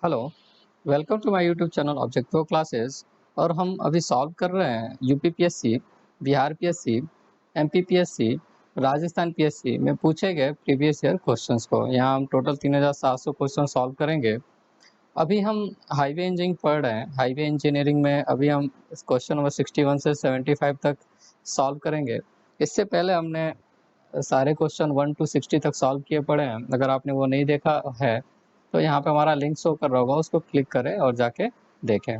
Hello, welcome to my YouTube channel object pro classes. और हम अभी सॉल्व कर रहे हैं UPPSC, Bihar PSC, MPPSC, Rajasthan PSC में पूछे गए प्रीवियस ईयर क्वेश्चंस को। यहाँ हम टोटल 3700 क्वेश्चन सॉल्व करेंगे। अभी हम हाईवे इंजीनियरिंग पढ़ रहे हैं। हाईवे इंजीनियरिंग में अभी हम क्वेश्चन नंबर 61 से 75 तक सॉल्व करेंगे। इससे पहले हमने सारे क्वेश्चन 1 to 60 तक सॉल्व किए पड़े हैं। अगर आपने वो नहीं देखा है तो यहाँ पे हमारा लिंक शो कर रहा होगा, उसको क्लिक करें और जाके देखें।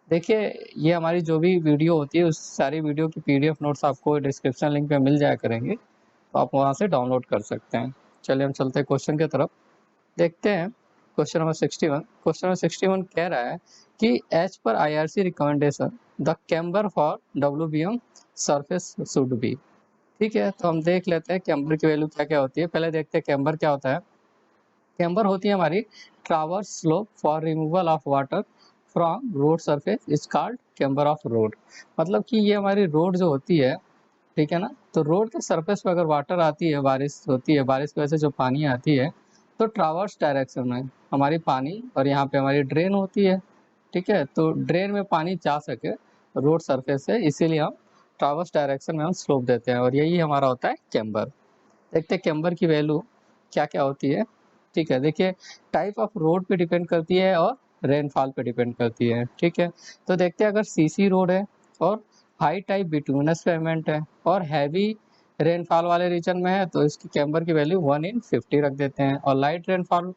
देखिए, ये हमारी जो भी वीडियो होती है उस सारी वीडियो की पीडीएफ नोट्स आपको डिस्क्रिप्शन लिंक पे मिल जाया करेंगे, तो आप वहाँ से डाउनलोड कर सकते हैं। चलिए हम चलते हैं क्वेश्चन की तरफ। देखते हैं क्वेश्चन नंबर 61। क्वेश्चन नंबर 61 कह रहा है कि as per IRC recommendation the camber for WBM surface should be. ठीक है, तो हम देख लेते हैं कैम्बर की वैल्यू क्या क्या होती है। पहले देखते हैं कैम्बर क्या होता है। कैम्बर होती है हमारी traverse slope for removal of water from road surface is called camber of road. मतलब कि ये हमारी रोड जो होती है, ठीक है ना, तो रोड के सरफेस पर अगर वाटर आती है, बारिश होती है, बारिश की वजह से जो पानी आती है, तो ट्रावर्स डायरेक्शन में हमारी पानी, और यहाँ पे हमारी ड्रेन होती है, ठीक है, तो ड्रेन में पानी जा सके रोड सरफेस से, इसीलिए हम ट्रावर्स डायरेक्शन में हम स्लोप देते हैं, और यही हमारा होता है कैम्बर। देखते हैं कैम्बर की वैल्यू क्या क्या होती है। ठीक है, देखिए, टाइप ऑफ रोड पे डिपेंड करती है और रेनफॉल पे डिपेंड करती है। ठीक है, तो देखते हैं अगर सीसी रोड है और हाई टाइप बिटुमिनस पेमेंट है और हैवी रेनफॉल वाले रीजन में है, तो इसकी कैम्बर की वैल्यू 1/50 रख देते हैं, और लाइट रेनफॉल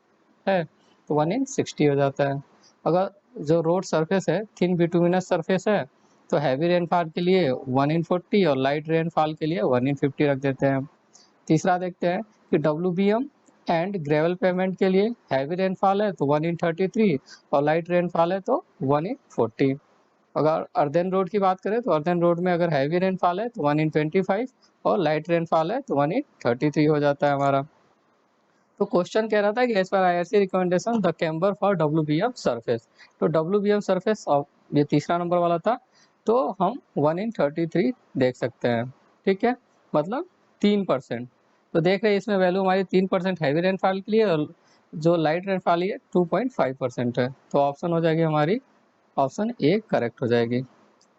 है तो 1/60 हो जाता है। अगर जो रोड सरफेस है थिन बिटुमिनस सरफेस है, तो हैवी रेनफॉल के लिए 1/40 और लाइट रेनफॉल के लिए 1/50 रख देते हैं। तीसरा देखते हैं कि डब्ल्यूबीएम एंड ग्रेवल पेमेंट के लिए हैवी रेनफॉल है तो 1/33 और लाइट रेनफॉल है तो 1/40। अगर अर्दन रोड की बात करें तो अर्दन रोड में अगर हैवी रेनफॉल है तो 1/25 और लाइट रेनफॉल है तो 1/33 हो जाता है हमारा। तो क्वेश्चन कह रहा था कि as per IRC recommendation the camber for WBM surface, तो डब्ल्यूबीएम सरफेस ये तीसरा नंबर वाला था, तो हम 1/33 देख सकते हैं। ठीक है, मतलब 3%। तो देख रहे हैं इसमें वैल्यू हमारी 3% हैवी रेनफॉल के लिए, और जो लाइट रेनफॉल है 2.5% है, तो ऑप्शन हो जाएगी हमारी ऑप्शन ए करेक्ट हो जाएगी।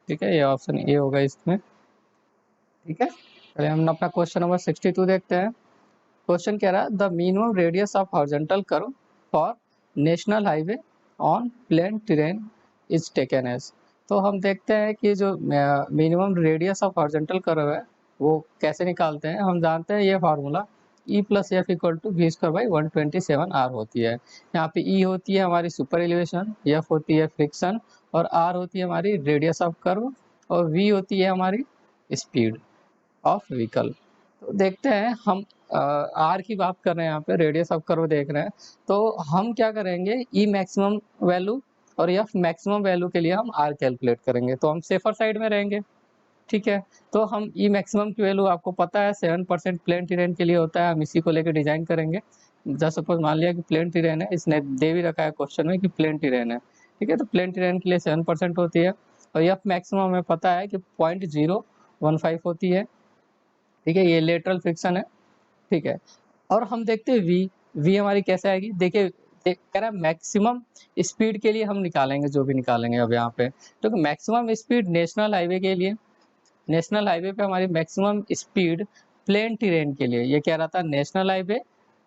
ठीक है, ये ऑप्शन ए होगा इसमें। ठीक है, चलिए हम अपना क्वेश्चन नंबर 62 देखते हैं। क्वेश्चन कह रहा है the minimum radius of horizontal curve for national highway on plain terrain is taken as. तो हम देखते हैं कि जो minimum radius of horizontal curve है वो कैसे निकालते हैं। हम जानते हैं ये formula E plus F equal to V square by 127 R होती है। यहाँ पे E होती है हमारी सुपर एलिवेशन, F होती है फ्रिक्शन, और R होती है हमारी रेडियस ऑफ कर्व, और V होती है हमारी स्पीड ऑफ व्हीकल। तो देखते हैं हम आर की बात कर रहे हैं, यहाँ पे रेडियस ऑफ कर्व देख रहे हैं, तो हम क्या करेंगे, ई मैक्सिमम वैल्यू और एफ मैक्सिमम वैल्यू के लिए हम आर कैलकुलेट करेंगे, तो हम सेफर साइड में रहेंगे। ठीक है, तो हम ई मैक्सिमम की वैल्यू आपको पता है 7% प्लेन टेरेन के लिए होता है, हम इसी को लेकर डिजाइन करेंगे। जैसे सपोज मान लिया कि प्लेन टेरेन है, इसने दे भी रखा है क्वेश्चन में कि प्लेन टेरेन है, ठीक है, तो प्लेन टेरेन के लिए 7% होती है, और एफ मैक्सिमम हमें पता है कि 0.015 होती है। ठीक है, ये लेटरल फ्रिक्शन है। ठीक है, और हम देखते हैं वी, वी हमारी कैसे आएगी, देखिए कह रहा है मैक्सिमम स्पीड के लिए हम निकालेंगे, जो भी निकालेंगे अब यहाँ पे, तो मैक्सिमम स्पीड नेशनल हाईवे के लिए, नेशनल हाईवे पे हमारी मैक्सिमम स्पीड प्लेन टेरेन के लिए, ये कह रहा था नेशनल हाईवे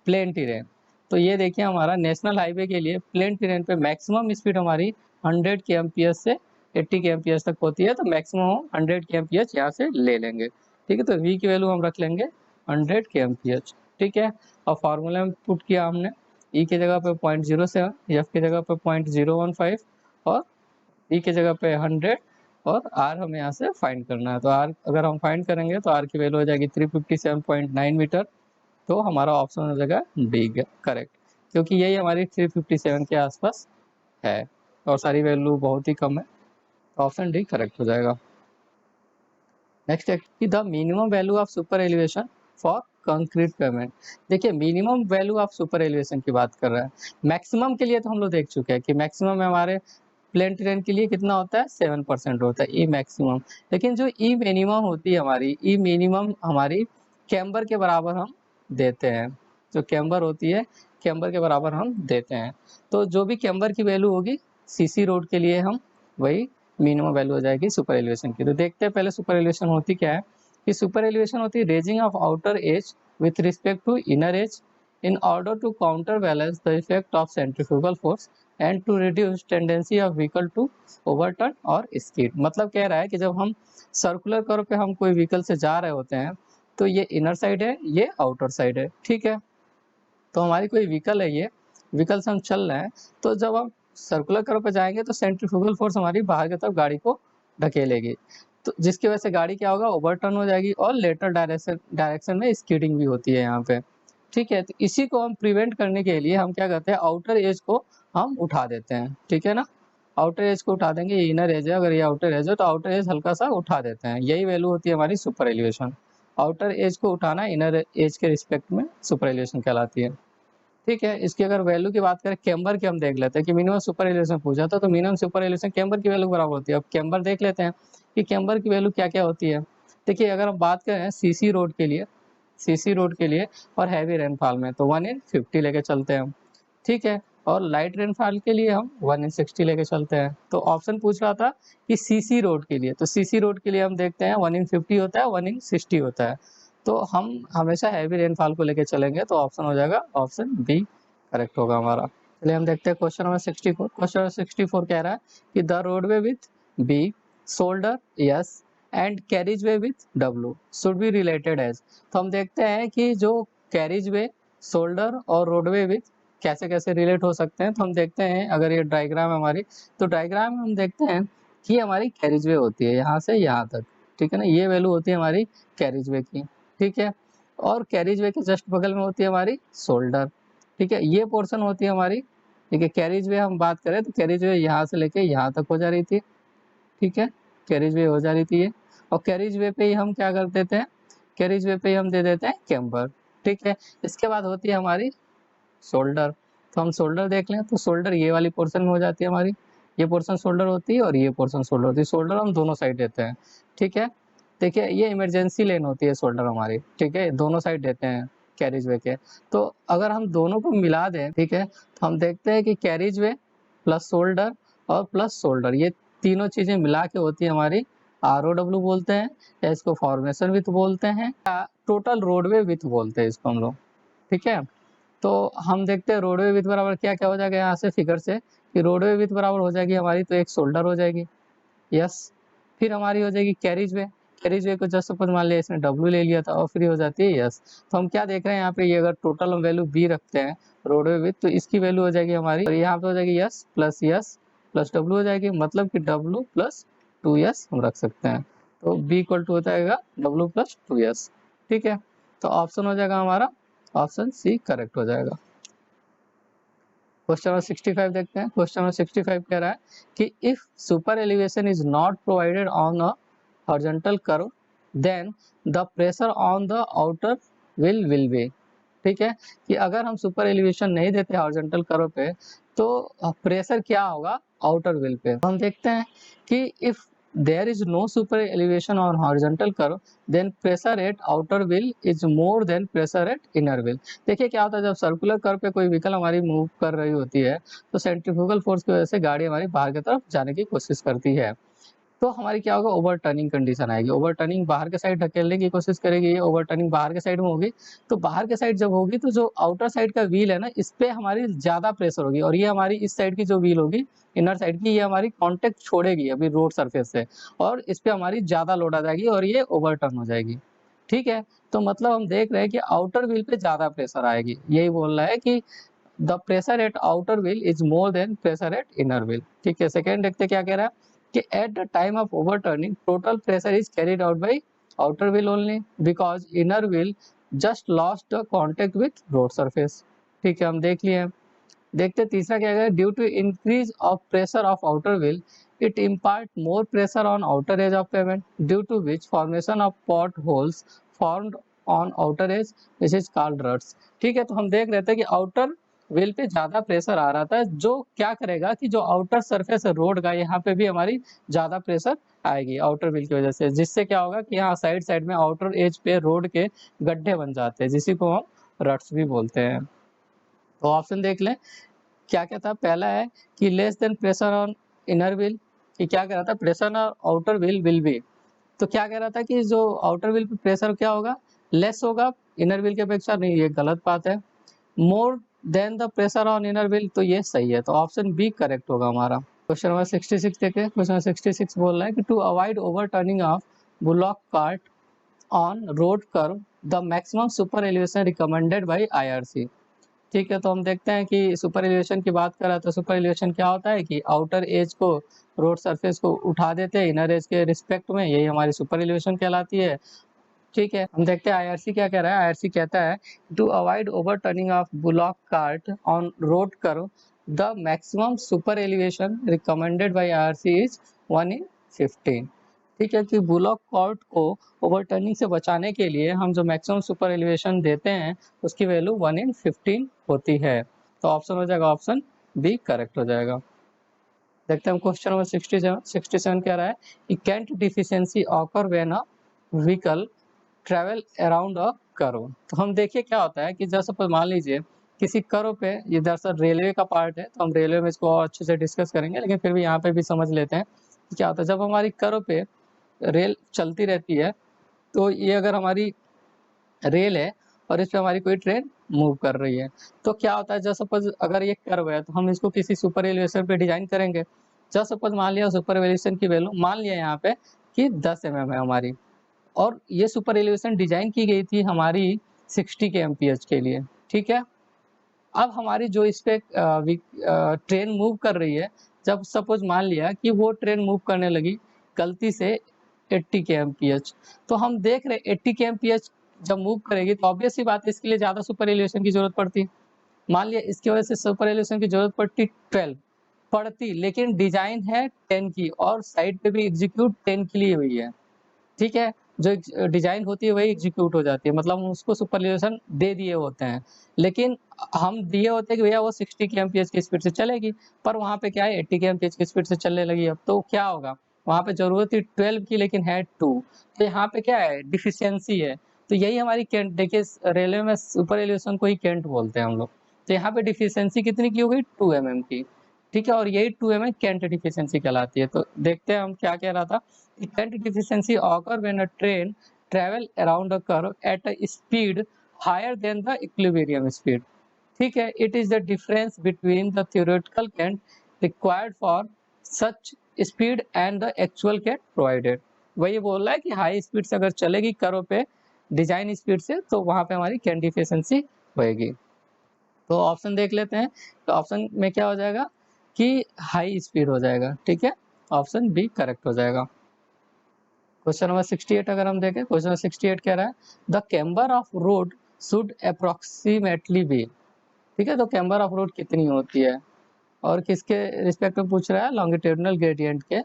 प्लेन टेरेन। तो ये देखिए हमारा नेशनल हाईवे के लिए प्लेन टेरेन पे मैक्सिमम स्पीड हमारी 100 kmph से 80 kmph तक होती है, तो मैक्सिमम हम 100 kmph यहाँ से ले लेंगे। ठीक है, तो v की वैल्यू हम रख लेंगे 100 kmph। ठीक है, और फार्मूला में पुट किया हमने, e की जगह पे 0.07, f की जगह पे 0.015, और e की जगह पे 100, और r हमें यहाँ से फाइंड करना है। तो r अगर हम फाइंड करेंगे तो r की वैल्यू हो जाएगी 357.9 मीटर, तो हमारा ऑप्शन हो जाएगा डी करेक्ट, क्योंकि यही हमारी 357 के आसपास है, और सारी वैल्यू बहुत ही कम है, तो ऑप्शन डी करेक्ट हो जाएगा। नेक्स्ट है कि the minimum value of super elevation for concrete pavement. देखिए, minimum value of super elevation की बात कर रहा है, मैक्सिमम के लिए तो हम लोग देख चुके हैं कि मैक्सिमम हमारे प्लेन टेरेन के लिए कितना होता है, 7% होता है ई मैक्सिमम। लेकिन जो ई मिनिमम होती है हमारी, ई मिनिमम हमारी कैम्बर के बराबर हम देते हैं। जो कैम्बर होती है, कैम्बर के बराबर हम देते हैं। तो जो भी कैम्बर की वैल्यू होगी सीसी रोड के लिए हम वही मिनिमम वैल्यू हो जाएगी सुपर एलिवेशन की। तो देखते हैं पहले सुपर एलिवेशन होती क्या है। कि सुपर एलिवेशन होती है raising of outer edge with respect to inner edge in order to counterbalance the effect of centrifugal force and to reduce tendency of vehicle to overturn और skid। मतलब कह रहा है कि जब हम सर्कुलर कर्व पे हम कोई व्हीकल से जा रहे होते हैं तो ये इनर साइड है, ये आउटर साइड है, ठीक है। तो हमारी कोई व्हीकल है, ये व्हीकल से हम चल रहे हैं, तो जब हम सर्कुलर कर्व पे जाएंगे तो सेंट्रीफ्यूगल फोर्स हमारी बाहर की तरफ गाड़ी को ढकेलेगी, तो जिसकी वजह से गाड़ी क्या होगा, ओवरटर्न हो जाएगी और लेटरल डायरेक्शन में स्कीडिंग भी होती है यहाँ पे, ठीक है। तो इसी को हम प्रिवेंट करने के लिए हम क्या करते हैं, आउटर एज को हम उठा देते हैं, ठीक है ना। आउटर एज को उठा देंगे, ये इनर एज है, अगर ये आउटर एज है तो आउटर एज हल्का सा उठा देते हैं, यही वैल्यू होती है हमारी सुपर एलिवेशन। आउटर एज को उठाना इनर एज के रिस्पेक्ट में सुपर एलिवेशन कहलाती है, ठीक है। इसकी अगर वैल्यू की बात करें कैम्बर की, हम देख लेते हैं कि मिनिमम सुपर एलिवेशन पूछा था, तो मिनिमम सुपर एलिवेशन कैम्बर की वैल्यू बराबर होती है। अब कैम्बर देख लेते हैं कि कैम्बर की वैल्यू क्या क्या होती है। देखिए अगर हम बात करें सीसी रोड के लिए, सीसी रोड के लिए और हैवी रेनफॉल में तो 1/50 लेके चलते हैं हम, ठीक है। और लाइट रेनफॉल के लिए हम 1/60 लेके चलते हैं। तो ऑप्शन पूछ रहा था कि सीसी रोड के लिए, तो सीसी रोड के लिए हम देखते हैं 1/50 होता है, 1/60 होता है। तो हम हमेशा हैवी रेनफॉल को लेके चलेंगे, तो ऑप्शन हो जाएगा ऑप्शन बी करेक्ट होगा हमारा। चलिए हम देखते हैं क्वेश्चन नंबर 64। क्वेश्चन नंबर 64 कह रहा है कि the roadway width B, shoulder S and carriage way width W should be related as. तो हम देखते हैं कि जो कैरिज वे, शोल्डर और रोडवे विथ कैसे कैसे रिलेट हो सकते हैं। तो हम देखते हैं अगर ये डायग्राम है हमारी, तो डायग्राम में हम देखते हैं कि हमारी कैरिज वे होती है यहाँ से यहाँ तक, ठीक है ना, ये वैल्यू होती है हमारी कैरिज वे की, ठीक है। और कैरिज वे के जस्ट बगल में होती है हमारी शोल्डर, ठीक है, ये पोर्शन होती है हमारी, ठीक है। कैरिज वे हम बात करें तो कैरिज वे यहाँ से लेके यहाँ तक हो जा रही थी, ठीक है, कैरिज वे हो जा रही थी ये। और कैरिज वे पे ही हम क्या कर देते हैं, कैरिज वे पे ही हम दे देते हैं कैम्बर, ठीक है। इसके बाद होती है हमारी शोल्डर। तो हम शोल्डर देख लें तो शोल्डर ये वाली पोर्शन में हो जाती है हमारी, ये पोर्शन शोल्डर होती है और ये पोर्शन शोल्डर होती है। शोल्डर हम दोनों साइड देते हैं, ठीक है। देखिए ये इमरजेंसी लेन होती है शोल्डर हमारी, ठीक है, दोनों साइड देते हैं कैरिज वे के। तो अगर हम दोनों को मिला दें, ठीक है, तो हम देखते हैं कि कैरिज वे प्लस शोल्डर और प्लस शोल्डर, ये तीनों चीजें मिला के होती है हमारी ROW बोलते हैं, या इसको फॉर्मेशन विथ बोलते हैं, या टोटल रोडवे विथ बोलते हैं इसको हम लोग, ठीक है। तो हम देखते हैं रोडवे विथ बराबर क्या क्या हो जाएगा यहाँ से फिगर से, कि रोडवे विथ बराबर हो जाएगी हमारी तो एक शोल्डर हो जाएगी, यस। फिर हमारी हो जाएगी कैरिज वे, कैरिज वे को जस्ट सपोज मान लिया इसने डब्ल्यू ले लिया था और फिर हो जाती है यस। तो हम क्या देख रहे हैं यहाँ पे, ये अगर टोटल हम वैल्यू बी रखते हैं रोडवे विथ, तो इसकी वैल्यू हो जाएगी हमारी, और यहाँ पे हो जाएगी यस प्लस डब्ल्यू हो जाएगी, मतलब कि डब्ल्यू प्लस 2s हम रख सकते हैं। तो बी इक्वल टू हो जाएगा डब्ल्यू प्लस 2s, ठीक है। तो ऑप्शन हो जाएगा हमारा ऑप्शन सी करेक्ट हो जाएगा। क्वेश्चन नंबर 65 देखते हैं। क्वेश्चन नंबर 65 कह रहा है कि if super elevation is not provided on a horizontal curve then the pressure on the outer will be, ठीक है, कि अगर हम सुपर एलिवेशन नहीं देते हॉरिजॉन्टल कर्व पे तो प्रेशर क्या होगा आउटर व्हील पे। हम देखते हैं कि if there is no super elevation on horizontal curve then pressure at outer wheel is more than pressure at inner wheel. देखिए क्या होता है, जब सर्कुलर कर्व पे कोई व्हीकल हमारी मूव कर रही होती है तो सेंट्रीफ्यूगल फोर्स की वजह से गाड़ी हमारी बाहर की तरफ जाने की कोशिश करती है, तो हमारी क्या होगा, ओवर टर्निंग कंडीशन आएगी, ओवर टर्निंग बाहर के साइड ढकेलने की कोशिश करेगी, ये ओवर टर्निंग बाहर के साइड में होगी। तो बाहर के साइड जब होगी तो जो आउटर साइड का व्हील है ना, इस पे हमारी ज्यादा प्रेशर होगी, और ये हमारी इस साइड की जो व्हील होगी इनर साइड की, ये हमारी कांटेक्ट छोड़ेगी अभी रोड सरफेस से, और इस पे हमारी ज्यादा लोड आ जाएगी और ये ओवर टर्न हो जाएगी, ठीक है। तो मतलब हम देख रहे हैं कि आउटर व्हील पे ज्यादा प्रेशर आएगी, यही बोल रहा है कि the pressure at outer wheel is more than pressure at inner wheel, ठीक है। सेकेंड देखते क्या कह रहा है कि at the time of overturning total pressure is carried out by outer wheel only because inner wheel just lost the contact with road surface, ठीक है, हम देख लिए। देखते तीसरा क्या है, due to increase of pressure of outer wheel it impart more pressure on outer edge of pavement due to which formation of potholes formed on outer edge this is called ruts, ठीक है। तो हम देख रहे थे कि outer wheel पे ज्यादा प्रेशर आ रहा था, जो क्या करेगा कि जो आउटर सरफेस है रोड का, यहाँ पे भी हमारी ज्यादा प्रेशर आएगी आउटर व्हील की वजह से, जिससे क्या होगा कि यहाँ साइड साइड में आउटर एज पे रोड के गड्ढे बन जाते हैं, जिसी को हम रट्स भी बोलते हैं। तो ऑप्शन देख लें क्या क्या था। पहला है कि less than pressure on inner wheel, कि क्या कह रहा था, pressure on outer wheel will be, तो क्या कह रहा था कि जो आउटर व्हील पे प्रेशर क्या होगा, लेस होगा इनर व्हील की अपेक्षा, नहीं ये गलत बात है। More than the pressure on inner wheel, तो ये सही है, तो ऑप्शन बी करेक्ट होगा हमारा। क्वेश्चन नंबर 66 देखें। क्वेश्चन नंबर 66 बोल रहा है कि to avoid overturning of bullock cart on road curve the maximum super elevation recommended by IRC। ठीक है, तो हम देखते हैं कि सुपर एलिवेशन की बात करें तो सुपर एलिवेशन क्या होता है कि आउटर एज को, रोड सरफेस को उठा देते हैं इनर एज के रिस्पेक्ट में, यही हमारी सुपर एलिवेशन कहलाती है। ठीक है, हम देखते हैं IRC क्या कह रहा है। IRC कहता है to avoid overturning of bullock cart on road curve the maximum super elevation recommended by IRC is 1/15। ठीक है, कि बुलॉक कार्ट को ओवरटर्निंग से बचाने के लिए हम जो मैक्सिमम सुपर एलिवेशन देते हैं उसकी वैल्यू 1/15 होती है, तो ऑप्शन हो जाएगा ऑप्शन बी करेक्ट हो जाएगा। देखते हैं क्वेश्चन नंबर 67 कह रहा है कि cant deficiency occur when a vehicle travel around a curve. तो हम देखिए क्या होता है कि जैसे मान लीजिए किसी कर्व पे, ये दरअसल रेलवे का पार्ट है तो हम रेलवे में इसको और अच्छे से डिस्कस करेंगे, लेकिन फिर भी यहाँ पे भी समझ लेते हैं कि क्या होता है। जब हमारी कर्व पे रेल चलती रहती है, तो ये अगर हमारी रेल है और इस पे हमारी कोई ट्रेन मूव कर रही है, तो क्या होता है, जब सपोज अगर ये कर्व है तो हम इसको किसी सुपर एलिवेशन पे डिजाइन करेंगे। जब सपोज मान लिया सुपर एलिवेशन की वैल्यू मान लिया यहाँ पे कि 10 mm है हमारी, और ये सुपर एलिवेशन डिजाइन की गई थी हमारी 60 kmph के लिए। ठीक है, अब हमारी जो इस पे ट्रेन मूव कर रही है, जब सपोज मान लिया कि वो ट्रेन मूव करने लगी गलती से 80 kmph, तो हम देख रहे 80 kmph जब मूव करेगी तो ऑब्वियस सी बात है इसके लिए ज्यादा सुपर एलिवेशन की जरूरत पड़ती। मान लिया इसकी वजह से सुपर एलिवेशन की जरूरत पड़ती 12 पड़ती, लेकिन डिजाइन है 10 की और साइड पे भी एग्जीक्यूट 10 के लिए हुई है। ठीक है, जो डिजाइन होती है वही एग्जीक्यूट हो जाती है, मतलब हम उसको सुपरइलिवेशन दे दिए होते हैं, लेकिन हम दिए होते हैं कि भैया वो 60 kmph की स्पीड से चलेगी, पर वहाँ पे क्या है 80 kmph की स्पीड से चलने लगी। अब तो क्या होगा, वहाँ पे जरूरत थी 12 की लेकिन है 2, तो यहाँ पे क्या है डिफिशियंसी है। तो यही हमारी कैंट, देखिए रेलवे में सुपर एलिवेशन को ही कैंट बोलते हैं हम लोग। तो यहाँ पे डिफिशियंसी कितनी की हो गई 2 mm की। ठीक है, और यही 2 mm कैंट डिफिशियंसी कहलाती है। तो देखते हैं हम क्या कह रहा था। Current deficiency occur when a train travel around a curve at a speed higher than the equilibrium speed. ठीक है, it is the difference between the theoretical current required for such speed and the actual current provided. वही बोल रहा है कि high speed से अगर चलेगी कर्व पे डिजाइन स्पीड से, तो वहां पे हमारी कैंट डिफिशियंसी होएगी। तो ऑप्शन देख लेते हैं, तो ऑप्शन में क्या हो जाएगा कि हाई स्पीड हो जाएगा। ठीक है, ऑप्शन बी करेक्ट हो जाएगा। क्वेश्चन नंबर 68 अगर हम देखें, क्वेश्चन नंबर 68 कह रहा है the camber of road should approximately be. ठीक है, तो कैम्बर ऑफ रोड कितनी होती है और किसके रिस्पेक्ट में पूछ रहा है, लॉन्गिट्यूडिनल ग्रेडियंट के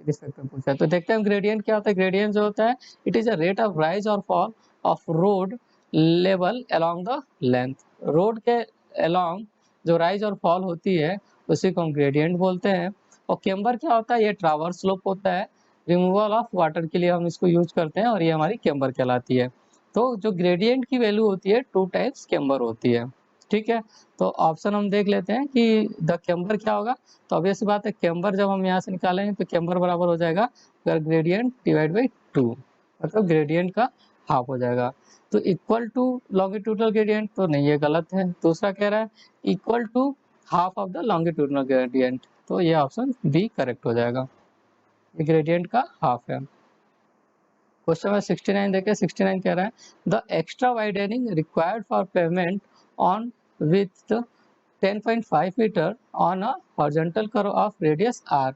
रिस्पेक्ट में पूछा है। तो देखते हैं ग्रेडियंट क्या होता है। ग्रेडियंट जो होता है it is a rate of rise और fall of road level along the length. Road के अलोंग जो राइज और फॉल होती है उसी को हम ग्रेडियंट बोलते हैं। और कैम्बर क्या होता है, ये ट्रावर्स स्लोप होता है, रिमूवल ऑफ वाटर के लिए हम इसको यूज करते हैं और ये हमारी कैम्बर कहलाती है। तो जो ग्रेडियंट की वैल्यू होती है 2 टाइप्स कैम्बर होती है। ठीक है, तो ऑप्शन हम देख लेते हैं कि द कैम्बर क्या होगा। तो ऑब्वियस बात है कैम्बर जब हम यहाँ से निकालेंगे तो कैम्बर बराबर हो जाएगा ग्रेडियंट डिवाइड बाई 2, मतलब ग्रेडियंट का हाफ हो जाएगा। तो इक्वल टू लॉन्गिट्यूडनल ग्रेडियंट, तो नहीं ये गलत है। दूसरा कह रहा है equal to half of the longitudinal gradient, तो ये ऑप्शन बी करेक्ट हो जाएगा, ग्रेडियंट का हाफ है। क्वेश्चन नंबर 69 देखें। 69 कह रहा है the extra widening required for pavement on width 10.5 metre on a horizontal curve of radius r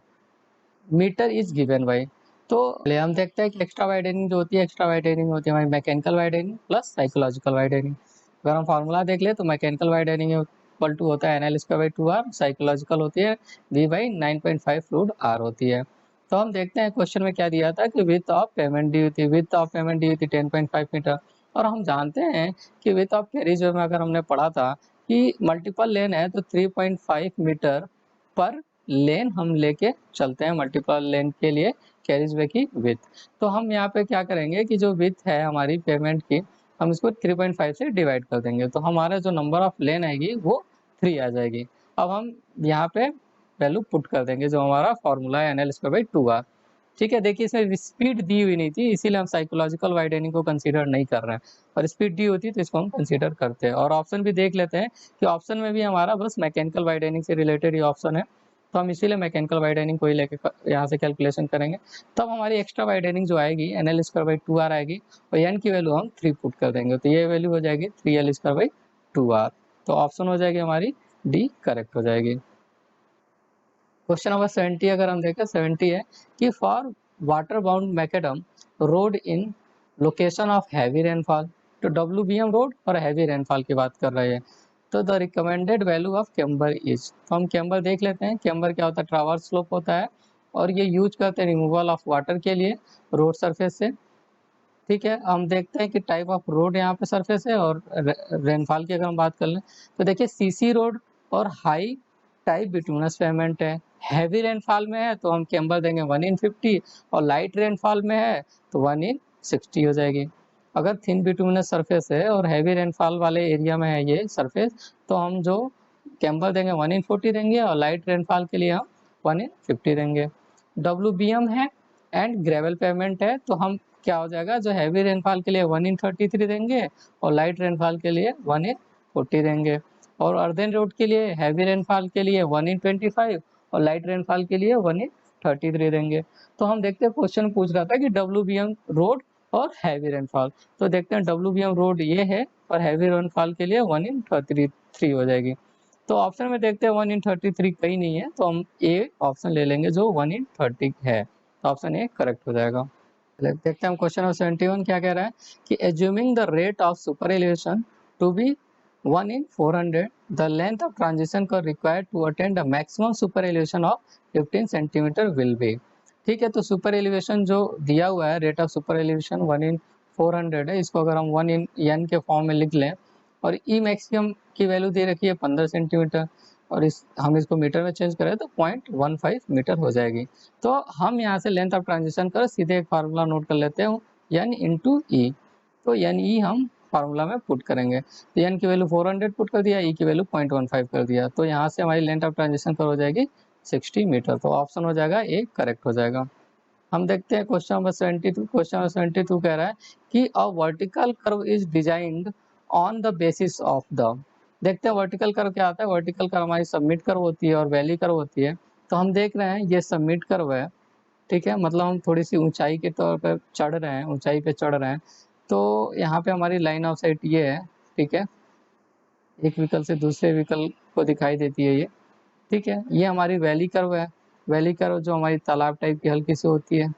metre is given by. तो हम देखते हैं कि एक्स्ट्रा वाइडनिंग जो होती है, एक्स्ट्रा वाइडनिंग होती है हमारी mechanical widening plus psychological widening. अगर हम फार्मूला देख ले तो मैकेनिकल वाइडनिंग इक्वल टू होता है NL²/2r, साइकोलॉजिकल होती है V/9.5 फ्लूइड r होती है। तो हम देखते हैं क्वेश्चन में क्या दिया था कि विड्थ ऑफ पेमेंट दी हुई थी, विड्थ ऑफ पेमेंट दी हुई थी 10.5 मीटर, और हम जानते हैं कि विड्थ ऑफ कैरिज वे में अगर हमने पढ़ा था कि मल्टीपल लेन है तो 3.5 मीटर पर लेन हम लेके चलते हैं मल्टीपल लेन के लिए कैरिज वे की विड्थ। तो हम यहाँ पे क्या करेंगे कि जो विड्थ है हमारी पेमेंट की हम इसको 3.5 से डिवाइड कर देंगे, तो हमारा जो नंबर ऑफ लेन आएगी वो 3 आ जाएगी। अब हम यहाँ पे वैल्यू पुट कर देंगे, जो हमारा फॉर्मूला है NL²/2R। ठीक है, देखिए इसमें स्पीड दी हुई नहीं थी, इसीलिए हम साइकोलॉजिकल वाइडनिंग को कंसीडर नहीं कर रहे हैं, और स्पीड दी होती तो इसको हम कंसीडर करते हैं। और ऑप्शन भी देख लेते हैं कि ऑप्शन में भी हमारा बस मैकेनिकल वाइडनिंग से रिलेटेड ही ऑप्शन है, तो हम इसीलिए मैकेनिकल वाइडनिंग को ही लेके यहाँ से कैलकुलेशन करेंगे। तब हमारी एक्स्ट्रा वाइडनिंग जो आएगी NL²/2R आएगी, और एन की वैल्यू हम 3 पुट कर देंगे, तो ये वैल्यू हो जाएगी 3L²/2R। तो ऑप्शन हो जाएगी हमारी डी करेक्ट हो जाएगी। क्वेश्चन नंबर 70 अगर हम देखें, 70 है कि for water bound macadam road in location of heavy rainfall, तो WBM रोड और हैवी रेनफॉल की बात कर रहे हैं, तो the recommended value of camber is, तो हम कैम्बर देख लेते हैं। कैम्बर क्या होता है? ट्रावर्स स्लोप होता है, और ये यूज करते हैं रिमूवल ऑफ वाटर के लिए रोड सरफेस से। ठीक है, हम देखते हैं कि टाइप ऑफ रोड यहाँ पे सरफेस है, और रेनफॉल की अगर हम बात कर लें तो देखिए CC रोड और हाई टाइप बिटूनस पेमेंट है। हैवी रेनफॉल में है तो हम कैम्बर देंगे 1/50, और लाइट रेनफॉल में है तो 1/60 हो जाएगी। अगर थिन बिटूनस सरफेस है और हैवी रेनफॉल वाले एरिया में है ये सरफेस, तो हम जो कैम्बर देंगे 1/40 देंगे, और लाइट रेनफॉल के लिए हम 1/50 देंगे। WBM है एंड ग्रेवल पेमेंट है, तो हम क्या हो जाएगा, जो हैवी रेनफॉल के लिए 1/33 देंगे, और लाइट रेनफॉल के लिए 1/40 देंगे। और अर्दन रोड के लिए हैवी रेनफॉल के लिए 1/25, और लाइट रेनफॉल के लिए 1/33 देंगे। तो हम देखते हैं क्वेश्चन पूछ रहा था कि WBM रोड और हैवी रेनफॉल, तो देखते हैं WBM रोड ये है, और हैवी रेनफॉल के लिए 1/33 हो जाएगी। तो ऑप्शन में देखते हैं 1/33 कहीं नहीं है, तो हम ए ऑप्शन ले लेंगे जो 1/30 है, तो ऑप्शन ए करेक्ट हो जाएगा। देखते हैं हम क्वेश्चन नंबर 71 क्या कह रहा है कि assuming the rate of super elevation to be 1/400, the length of transition curve required to attain the maximum super elevation of 15 centimetre will be. ठीक है, तो सुपर एलिवेशन जो दिया हुआ है, रेट ऑफ सुपर एलिवेशन 1/400 है, इसको अगर हम 1/n के फॉर्म में लिख लें, और ई मैक्सिमम की वैल्यू दे रखी है 15 सेंटीमीटर, और हम इसको मीटर में चेंज करें तो 0.15 मीटर हो जाएगी। तो हम यहाँ से लेंथ ऑफ ट्रांजिशन कर सीधे एक फार्मूला नोट कर लेते हैं, N/E। तो N/E हम फार्मूला में पुट करेंगे, तो N की वैल्यू 400 पुट कर दिया, E की वैल्यू 0.15 कर दिया, तो यहाँ से हमारी लेंथ ऑफ ट्रांजिशन कर हो जाएगी 60 मीटर, तो ऑप्शन हो जाएगा ए करेक्ट हो जाएगा। हम देखते हैं क्वेश्चन नंबर 72। क्वेश्चन नंबर 72 कह रहा है कि a vertical curve is designed on the basis of the, देखते हैं वर्टिकल कर्व क्या आता है। वर्टिकल कर्व हमारी सबमिट कर्व होती है और वैली कर्व होती है, तो हम देख रहे हैं ये सबमिट कर्व है। ठीक है, मतलब हम थोड़ी सी ऊंचाई के तौर पर चढ़ रहे हैं, ऊंचाई पे चढ़ रहे हैं, तो यहाँ पे हमारी लाइन ऑफ साइट ये है। ठीक है, एक व्हीकल से दूसरे व्हीकल को दिखाई देती है ये। ठीक है, ये हमारी वैली कर्व है। वैली कर्व जो हमारी तालाब टाइप की हल्की सी होती है।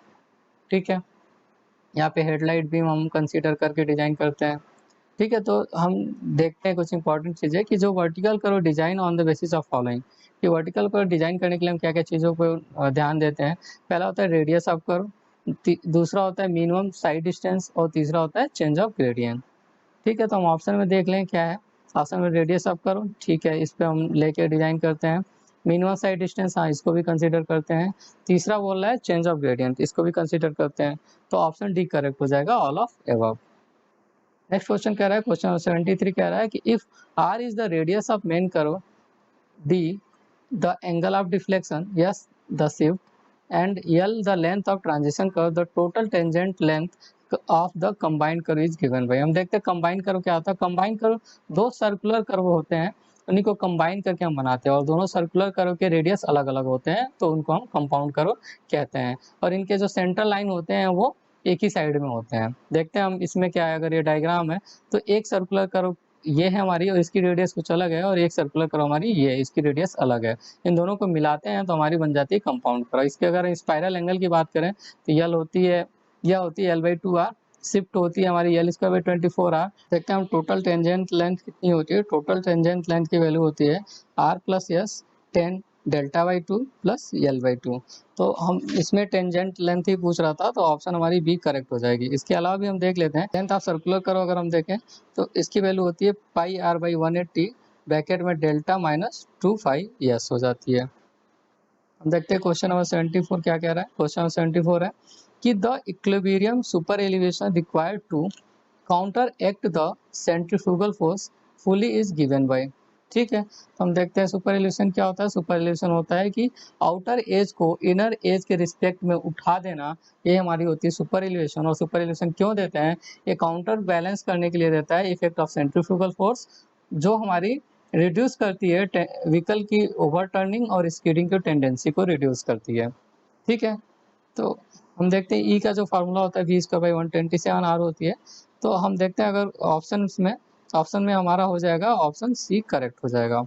ठीक है, यहाँ पे हेडलाइट बीम हम कंसीडर करके डिजाइन करते हैं। ठीक है, तो हम देखते हैं कुछ इंपॉर्टेंट चीज़ें कि जो vertical curve design on the basis of following, कि वर्टिकल कर्व डिजाइन करने के लिए हम क्या क्या चीज़ों पर ध्यान देते हैं। पहला होता है रेडियस ऑफ कर्व, दूसरा होता है मिनिमम साइड डिस्टेंस, और तीसरा होता है चेंज ऑफ ग्रेडियंट। ठीक है, तो हम ऑप्शन में देख लें क्या है। ऑप्शन में रेडियस ऑफ कर्व, ठीक है, इस पर हम लेके डिजाइन करते हैं। मिनिमम साइड डिस्टेंस, हाँ, इसको भी कंसीडर करते हैं। तीसरा बोल रहा है चेंज ऑफ ग्रेडियंट, इसको भी कंसीडर करते हैं, तो ऑप्शन डी करेक्ट हो जाएगा, all of above. Next question कह रहा है, क्वेश्चन 73 कह रहा है कि if r is the radius of main curve, d the angle of deflection, s the shift, and l the length of transition curve, the total tangent length of the combined curve is given bye. हम देखते हैं combined curve क्या होता है। Combined curve दो circular curve होते हैं, उन्हीं को कंबाइन करके हम बनाते हैं, और दोनों सर्कुलर कर्व के रेडियस अलग अलग होते हैं, तो उनको हम कंपाउंड कर्व कहते हैं, और इनके जो सेंटर लाइन होते हैं वो एक ही साइड में होते हैं। देखते हैं हम इसमें क्या है। अगर ये डायग्राम है तो एक सर्कुलर कर्व ये है हमारी, और इसकी रेडियस कुछ अलग है, और एक सर्कुलर कर्व हमारी ये है, इसकी रेडियस अलग है। इन दोनों को मिलाते हैं तो हमारी बन जाती है कंपाउंड कर्व। इसके अगर स्पाइरल एंगल की बात करें तो यल होती है, यह होती है L/2R, शिफ्ट होती है हमारी L²/24R। देखते हैं हम टोटल टेंजेंट लेंथ कितनी होती है। टोटल टेंजेंट लेंथ की वैल्यू होती है R + S 10 Δ/2 + L/2। तो हम इसमें टेंजेंट लेंथ ही पूछ रहा था, तो ऑप्शन हमारी बी करेक्ट हो जाएगी। इसके अलावा भी हम देख लेते हैं लेंथ ऑफ सर्कुलर कर्व, अगर हम देखें तो इसकी वैल्यू होती है πr/180 ब्रैकेट में डेल्टा -2πs हो जाती है। हम देखते हैं क्वेश्चन नंबर 74 क्या कह रहा है। क्वेश्चन नंबर 74 है कि the equilibrium super elevation required to counteract the centrifugal force fully is given by. ठीक है, तो हम देखते हैं सुपर इल्यूशन क्या होता है। सुपर इल्यूशन होता है कि आउटर एज को इनर एज के रिस्पेक्ट में उठा देना, ये हमारी होती है सुपर इल्यूशन। और सुपर इल्यूशन क्यों देते हैं? ये काउंटर बैलेंस करने के लिए देता है इफेक्ट ऑफ सेंट्रीफ्यूगल फोर्स, जो हमारी रिड्यूस करती है व्हीकल की ओवरटर्निंग और स्कीडिंग की टेंडेंसी को रिड्यूस करती है। ठीक है, तो हम देखते हैं ई का जो फार्मूला होता है v²/127 r होती है। तो हम देखते हैं अगर ऑप्शन में हमारा हो जाएगा ऑप्शन सी करेक्ट हो जाएगा।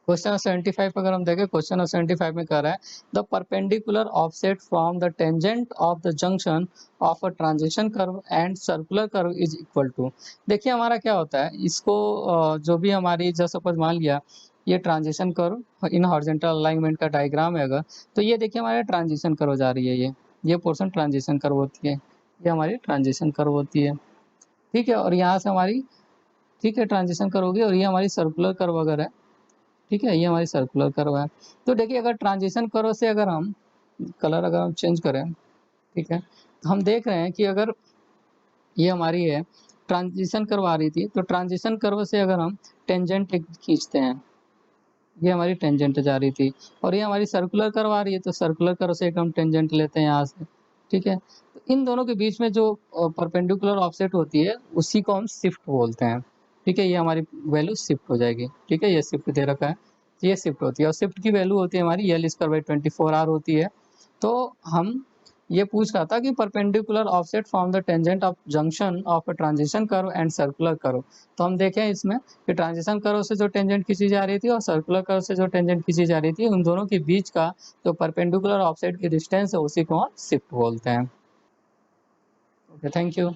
क्वेश्चन नंबर 75 अगर हम देखें, क्वेश्चन नंबर 75 में कह रहा है the perpendicular offset from the tangent of the junction of a transition curve and circular curve is equal to. देखिए हमारा क्या होता है, इसको जो भी हमारी जैसे सपोज मान लिया ये transition curve in horizontal alignment का डायग्राम है अगर, तो ये देखिए हमारे ट्रांजिशन कर्व जा रही है, ये पोर्शन ट्रांजिशन कर्व होती है, ये हमारी ट्रांजिशन कर्व होती है। ठीक है, और यहाँ से हमारी ठीक है ट्रांजिशन कर्व होगी, और ये हमारी सर्कुलर कर्व अगर है, ठीक है, ये हमारी सर्कुलर कर्व है। तो देखिए अगर ट्रांजिशन कर्व से अगर हम कलर अगर हम चेंज करें, ठीक है, तो हम देख रहे हैं कि अगर ये हमारी है ट्रांजिशन कर्व आ रही थी, तो ट्रांजिशन कर्व से अगर हम टेंजेंट खींचते हैं, ये हमारी टेंजेंट जा रही थी, और ये हमारी सर्कुलर कर्व आ रही है, तो सर्कुलर कर्व से एक हम टेंजेंट लेते हैं यहाँ से। ठीक है, तो इन दोनों के बीच में जो परपेंडिकुलर ऑफसेट होती है उसी को हम शिफ्ट बोलते हैं। ठीक है, ये हमारी वैल्यू शिफ्ट हो जाएगी। ठीक है, ये शिफ्ट दे रखा है, तो ये शिफ्ट होती है, और शिफ्ट की वैल्यू होती है हमारी L²/24r होती है। तो हम ये पूछ रहा था कि perpendicular offset from the tangent of junction of a transition curve and circular curve. तो हम देखें इसमें कि ट्रांजिशन कर्व से जो टेंजेंट खींची जा रही थी और सर्कुलर कर्व से जो टेंजेंट खींची जा रही थी, उन दोनों के बीच का जो परपेंडिकुलर ऑफसेट की डिस्टेंस है उसी को हम शिफ्ट बोलते हैं। Okay, thank you.